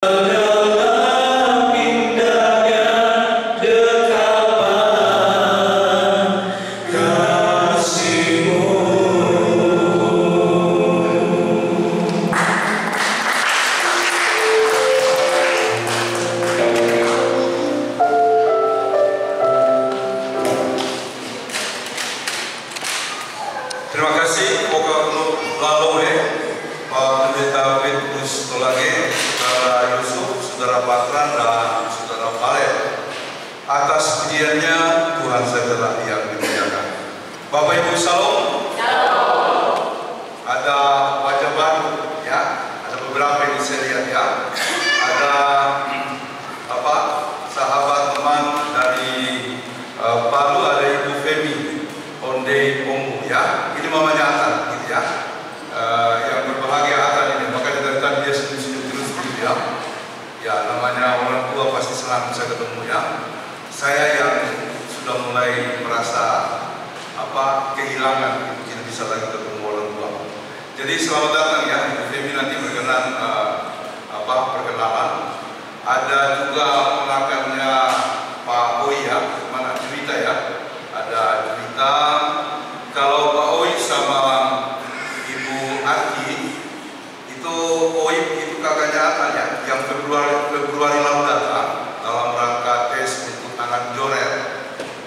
Terima kasih Lalu Pak Pendeta Petrus Tolage, Saudara Yusuf, Saudara Patran, dan Saudara Valer. Atas pujiannya Tuhan segala yang dimuliakan. Bapak Ibu Salam. Ada wajah baru ya, ada beberapa yang saya lihat ya. Ada sahabat teman dari Palu, ada Ibu Femi Onde Ombu ya. Ini mamanya Atan gitu ya. Yang berbahagia Atan ini, makanya dari tadi dia senyum-senyum terus gitu ya. Ya namanya orang tua pasti senang bisa ketemu ya. Saya yang sudah mulai merasa kehilangan, tidak bisa lagi ketemu orang tua. Jadi selamat datang ya, Ibu Femi nanti berkenan perkenalan. Ada juga ponakannya Pak Oi ya, mana Juwita ya. Ada Juwita. Kalau Pak Oi sama Ibu Aki itu Oi itu kakaknya Atan ya, yang Februari lalu datang dalam rangka tes untuk anak Jorel.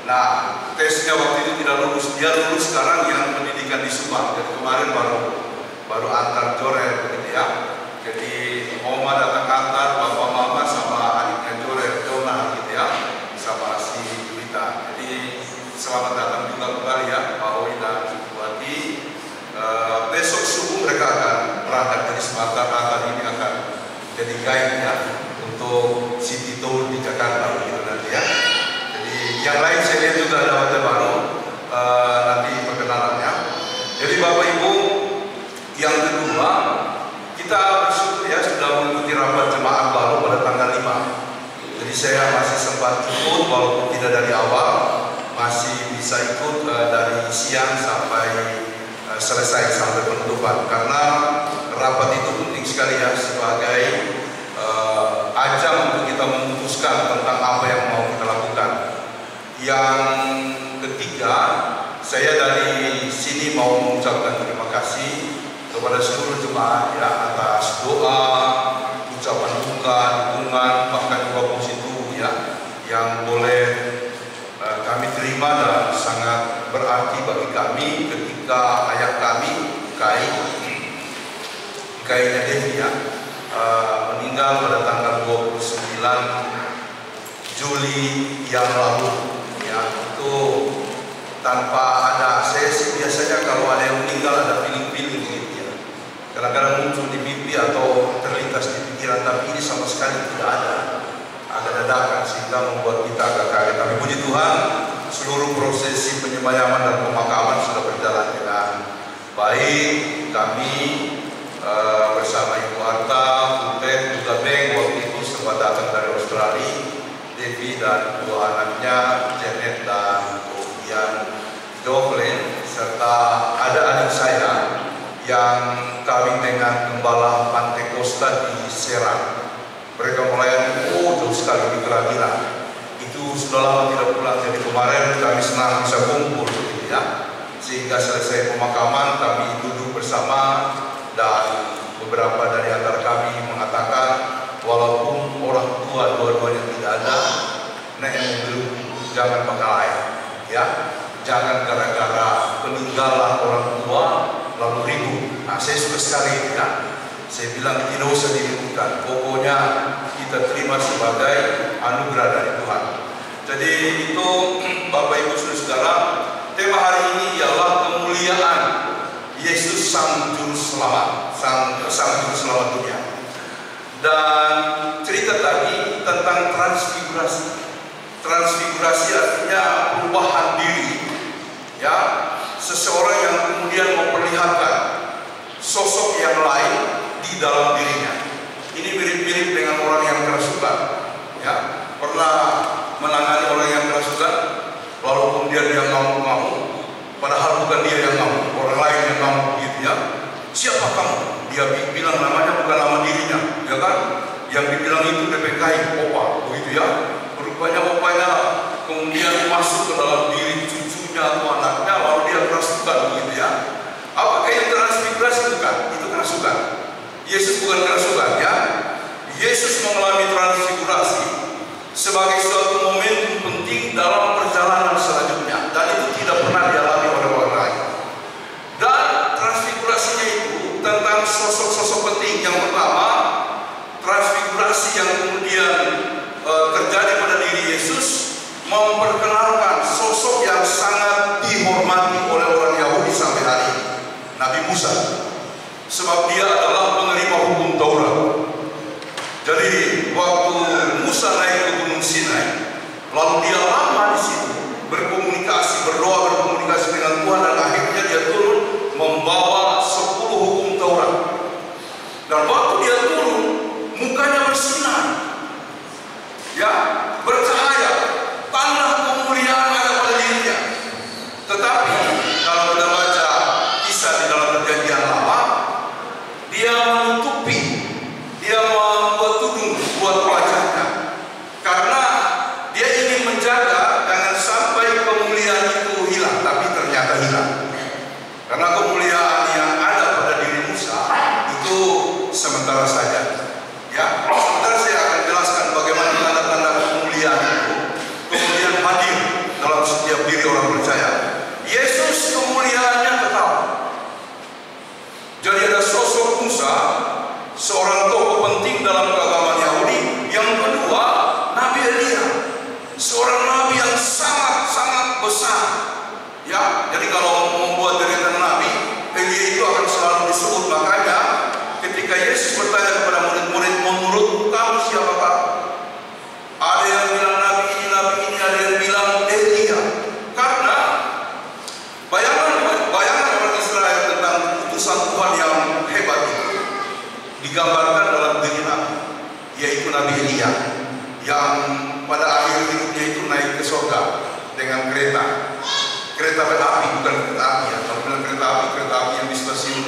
Nah, tesnya waktu itu tidak lulus, dia lulus sekarang yang pendidikan di Subang. Jadi kemarin baru antar Jorel begitu ya. Jadi Oma datang antar bapak mama sama adiknya Jorel, Dona gitu ya, sama si Juwita. Jadi selamat datang juga kembali ya Pak Oi dan Bu Ati. Besok subuh mereka akan berangkat dari Sumatera. Akan ini akan jadi guide ya untuk City Tour di Jakarta begitu nanti ya. Jadi yang lain saya lihat juga ada wajah baru nanti perkenalannya. Jadi Bapak Ibu, yang kedua kita bersyukur ya sudah mengikuti rapat jemaat baru pada tanggal 5. Jadi saya masih sempat ikut walaupun tidak dari awal, masih bisa ikut dari siang sampai selesai sampai penutupan, karena rapat itu penting sekali ya sebagai ajang untuk kita memutuskan tentang apa yang mau kita lakukan. Yang ketiga, saya dari sini mau mengucapkan terima kasih kepada seluruh jemaat ya atas doa, ucapan duka, dukungan, bahkan juga positif ya yang boleh kami terima dan sangat berarti bagi kami ketika ayah kami Kainya Devi ya meninggal pada tanggal 29 Juli yang lalu ya. Itu tanpa ada, saya sih biasanya kalau ada yang meninggal ada feeling-feeling gitu ya, kadang-kadang muncul di mimpi atau terlintas di pikiran, tapi ini sama sekali tidak ada dadakan sehingga membuat kita agak kaget. Tapi puji Tuhan, seluruh prosesi penyemayaman dan pemakaman sudah berjalan dengan baik. Kami bersama Ibu Arta, Butet, juga Beng waktu itu sempat datang dari Australia, Devi dan dua anaknya Janet dan kemudian Jovlen, serta ada adik saya yang kawin dengan gembala Pantai Costa di Serang. Mereka melayani jauh sekali di Keragilan. Itu sudah lama tidak pulang, jadi kemarin kami senang bisa kumpul gitu ya. Sehingga selesai pemakaman kami duduk bersama dan beberapa dari antara kami mengatakan walaupun orang tua dua-duanya tidak ada, nenek belum, jangan pakai ya, jangan gara-gara peninggalan orang tua lalu ribut. Nah, saya suka sekali ya. Saya bilang tidak usah diributkan, pokoknya kita terima sebagai anugerah dari Tuhan. Jadi itu Bapak Ibu Saudara, tema hari ini ialah kemuliaan Yesus Sang Juru Selamat, Sang Juru Selamat dunia. Dan cerita tadi tentang transfigurasi. Transfigurasi artinya perubahan diri, ya, seseorang yang kemudian memperlihatkan sosok yang lain di dalam dirinya. Ini mirip-mirip dengan orang yang kerasukan, ya. Pernah menangani orang yang kerasukan, lalu kemudian dia ngamuk-ngamuk, padahal bukan dia yang ngamuk, orang lain yang ngamuk gitu ya. Siapa kamu? Dia bilang namanya bukan nama dirinya, ya kan? Yang dibilang menikahi opa, begitu ya. Rupanya opanya kemudian masuk ke dalam diri cucunya atau anaknya, lalu dia kerasukan, begitu ya. Apakah yang transfigurasi? Bukan, itu kerasukan. Yesus bukan kerasukan, ya. Yesus mengalami transfigurasi sebagai suatu momentum penting dalam perjalanan selanjutnya, dan itu tidak pernah dialami oleh orang lain. Dan transfigurasinya itu tentang sosok-sosok penting. Yang pertama, transfigurasi yang kemudian terjadi pada diri Yesus memperkenalkan sosok yang sangat dihormati oleh orang Yahudi sampai hari ini, Nabi Musa. Sebab dia adalah penerima hukum Taurat. Jadi waktu Musa naik ke Gunung Sinai, lalu dia lama di situ berkomunikasi, berdoa, berkomunikasi dengan Tuhan, dan akhirnya dia turun membawa 10 hukum Taurat. Dan waktu dia turun, mukanya bersinar, ya, bercahaya, tanda kemuliaan ada pada dirinya. Tetapi kalau kita baca kisah di dalam Perjanjian Lama, dia menutupi, dia membuat tudung buat wajahnya, karena dia ingin menjaga jangan sampai kemuliaan itu hilang. Tapi ternyata hilang, karena kemuliaan yang ada pada diri Musa itu sementara saja, ya. Sebentar saya akan jelaskan bagaimana tanda-tanda kemuliaan itu kemudian hadir dalam setiap diri orang percaya. Yesus kemuliaannya tetap. Jadi ada sosok Musa, seorang tokoh penting dalam keagamaan Yahudi. Yang kedua, Nabi Elia, seorang nabi yang sangat-sangat besar, ya. Jadi kalau membuat deretan nabi, Elia itu akan selalu disebut. Makanya ketika Yesus bertanya kepada murid-murid, menurut kamu siapakah? Ada yang bilang nabi ini, ada yang bilang Elia. Karena bayangan orang Israel tentang utusan Tuhan yang hebat itu digambarkan dalam diri Nabi, yaitu Nabi Elia, yang pada akhir hidupnya itu naik ke surga dengan kereta berapi, bukan kereta api, ya. Kalau bilang kereta api yang di stasiun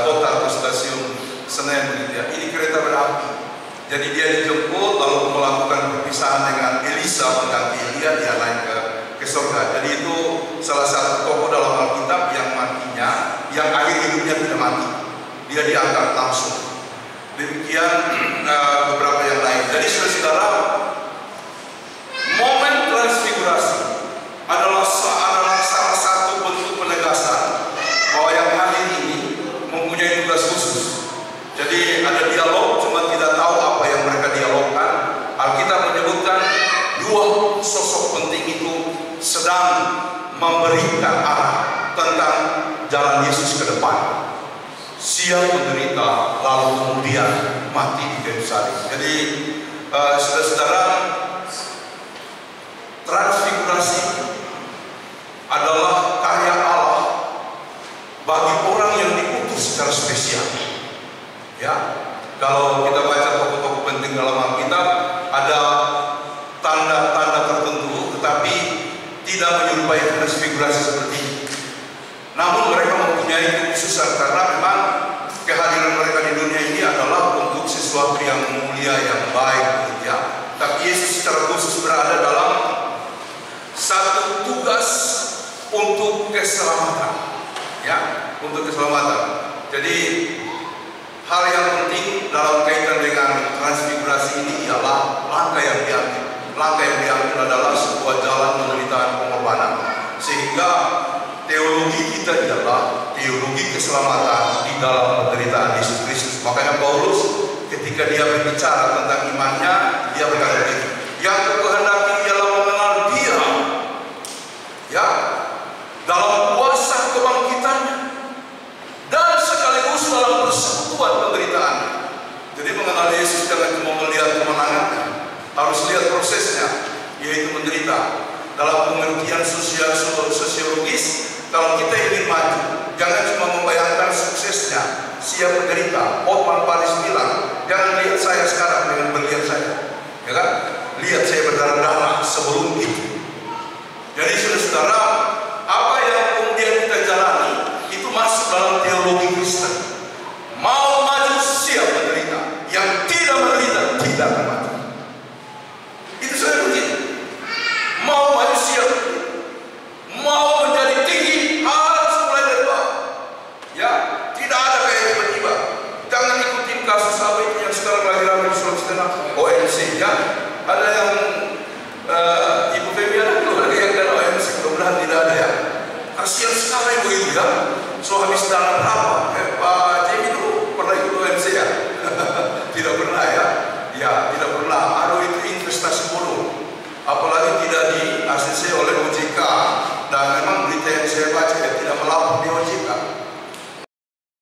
kota atau stasiun Senen, gitu ya. Ini kereta berapi. Jadi dia dijemput lalu melakukan perpisahan dengan Elisa pengganti Elia, dia naik ke surga. Jadi itu salah satu tokoh dalam Alkitab yang matinya, yang akhir hidupnya tidak mati, dia diangkat langsung. Demikian beberapa yang lain. Jadi saudara, momen transfigurasi adalah salah satu bentuk penegasan bahwa yang hadir ini mempunyai tugas khusus. Jadi ada dialog, cuma tidak tahu apa yang mereka dialogkan. Alkitab menyebutkan dua sosok penting itu sedang memberikan arah tentang jalan Yesus ke depan. Siap menderita, lalu kemudian mati di kayu salib. Jadi saudara-saudara, transfigurasi adalah karya Allah bagi orang yang diutus secara spesial. Ya, kalau kita baca tokoh-tokoh penting dalam Alkitab, ada tanda-tanda tertentu, tetapi tidak menyerupai transfigurasi seperti ini. Namun mereka mempunyai kekhususan karena memang kehadiran mereka di dunia ini adalah untuk sesuatu yang mulia, yang baik, ya. Tapi Yesus secara khusus berada dalam satu tugas untuk keselamatan, ya, untuk keselamatan. Jadi hal yang penting dalam kaitan dengan transfigurasi ini ialah langkah yang diambil. Langkah yang diambil adalah sebuah jalan penderitaan pengorbanan, sehingga teologi kita adalah teologi keselamatan di dalam penderitaan Yesus Kristus. Makanya Paulus ketika dia berbicara tentang imannya, dia berkata begini, yang kukehendaki ialah mengenal Dia, ya, dalam kuasa kebangkitannya dan sekaligus dalam persekutuan penderitaan. Jadi mengenal Yesus jangan cuma melihat kemenangannya, harus lihat prosesnya, yaitu menderita. Dalam pengertian sosiologis, kalau kita ingin maju, jangan cuma membayangkan suksesnya, siap menderita. Otman Paris bilang, jangan lihat saya sekarang dengan berlihat saya, ya kan? Lihat saya berdarah-darah sebelum itu. Jadi saudara, apa yang kemudian kita jalani itu masuk dalam teologi Kristen. Mau maju siap menderita, yang tidak menderita tidak tidak akan mati. Itu saya begitu. Mau manusia, mau menjadi tinggi, harus mulai dari bawah. Ya, tidak ada kayak tiba-tiba. Jangan ikutin kasus apa itu yang sekarang lagi ramai di Sulawesi Tengah, OMC. Ya, ada yang Ibu Femi ada belum ada yang kena OMC, mudah-mudahan tidak ada ya. Kasihan sekali begitu ya. So habis dana berapa? Ya.